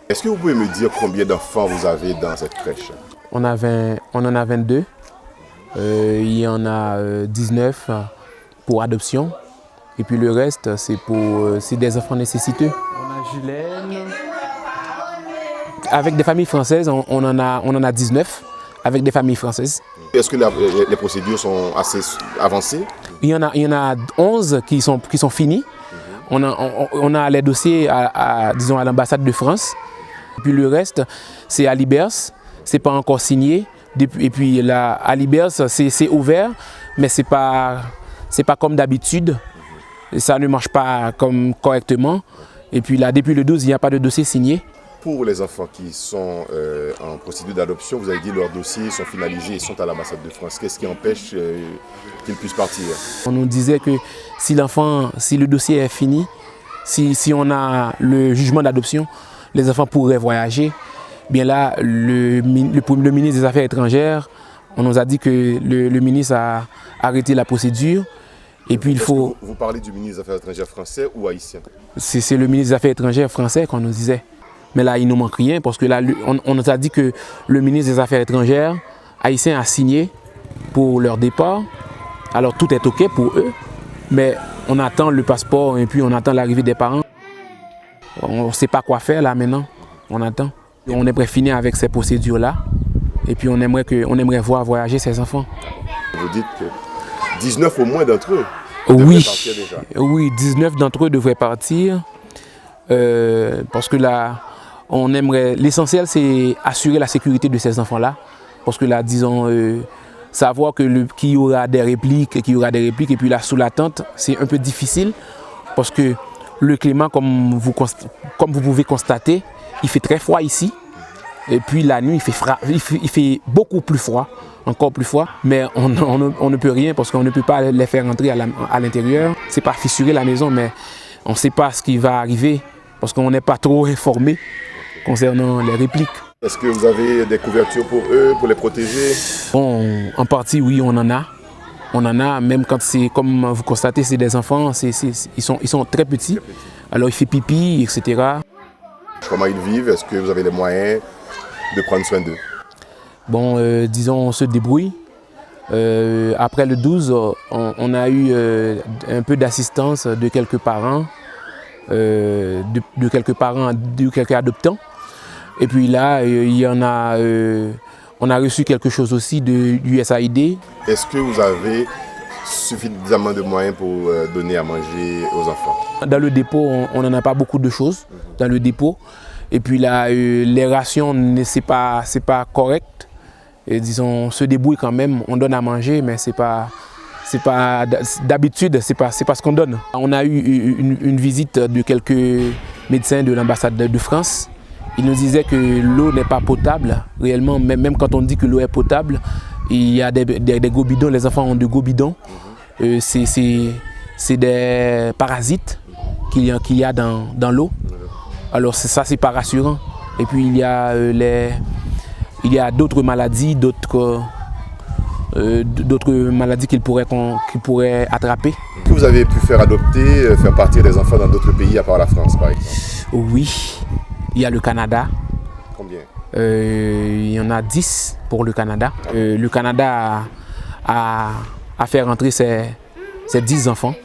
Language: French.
Est-ce que vous pouvez me dire combien d'enfants vous avez dans cette crèche? On en a 22. Il y en a 19 pour adoption. Et puis le reste, c'est des enfants nécessiteux. On a Julène. Avec des familles françaises, on en a 19 avec des familles françaises. Est-ce que les procédures sont assez avancées? Il y en a 11 qui sont finis. On a les dossiers disons, à l'ambassade de France. Et puis le reste, c'est à Libers, c'est pas encore signé. Et puis là, à Libers, c'est ouvert, mais c'est pas comme d'habitude. Ça ne marche pas correctement. Et puis là, depuis le 12, il n'y a pas de dossier signé. Pour les enfants qui sont en procédure d'adoption, vous avez dit que leurs dossiers sont finalisés et sont à l'ambassade de France. Qu'est-ce qui empêche qu'ils puissent partir? On nous disait que si le dossier est fini, si on a le jugement d'adoption, les enfants pourraient voyager. Bien là, le ministre des Affaires étrangères, on nous a dit que le ministre a arrêté la procédure. Et puis il faut... Vous parlez du ministre des Affaires étrangères français ou haïtien? C'est le ministre des Affaires étrangères français qu'on nous disait. Mais là, il ne nous manque rien parce que là, on nous a dit que le ministre des Affaires étrangères haïtien a signé pour leur départ. Alors tout est OK pour eux, mais on attend le passeport et puis on attend l'arrivée des parents. On ne sait pas quoi faire là maintenant, on attend. On aimerait finir avec ces procédures-là et puis on aimerait voir voyager ces enfants. Vous dites que 19 au moins d'entre eux devraient partir déjà. Oui, 19 d'entre eux devraient partir parce que là, l'essentiel c'est assurer la sécurité de ces enfants-là. Parce que là, disons, savoir qu'il y aura des répliques, et puis là, sous la tente, c'est un peu difficile parce que le climat, comme vous pouvez constater, il fait très froid ici. Et puis la nuit, il fait beaucoup plus froid, encore plus froid. Mais on ne peut rien parce qu'on ne peut pas les faire entrer à l'intérieur. C'est pas fissurer la maison, mais on ne sait pas ce qui va arriver parce qu'on n'est pas trop informé concernant les répliques. Est-ce que vous avez des couvertures pour eux, pour les protéger? Bon, en partie, oui, on en a. On en a, même quand c'est, comme vous constatez, c'est des enfants, ils sont très petits. Alors il fait pipi, etc. Comment ils vivent? Est-ce que vous avez les moyens de prendre soin d'eux? Bon, disons, on se débrouille. Après le 12, on a eu un peu d'assistance de quelques parents, de quelques adoptants. Et puis là, on a reçu quelque chose aussi de l'USAID. Est-ce que vous avez suffisamment de moyens pour donner à manger aux enfants? Dans le dépôt, on n'en a pas beaucoup de choses dans le dépôt. Et puis là, les rations, c'est pas correct. Et disons, on se débrouille quand même, on donne à manger, mais d'habitude, c'est pas ce qu'on donne. On a eu une visite de quelques médecins de l'ambassade de France. Ils nous disaient que l'eau n'est pas potable, réellement, même quand on dit que l'eau est potable, il y a des gros bidons, les enfants ont de gros bidons. C'est des parasites qu'il y a dans l'eau. Alors ça, c'est pas rassurant. Et puis il y a d'autres maladies, qu'ils pourraient attraper. Est-ce que vous avez pu faire adopter, faire partir des enfants dans d'autres pays à part la France, par exemple? Oui, il y a le Canada. Combien? Il y en a 10 pour le Canada. Le Canada a fait rentrer ses 10 enfants.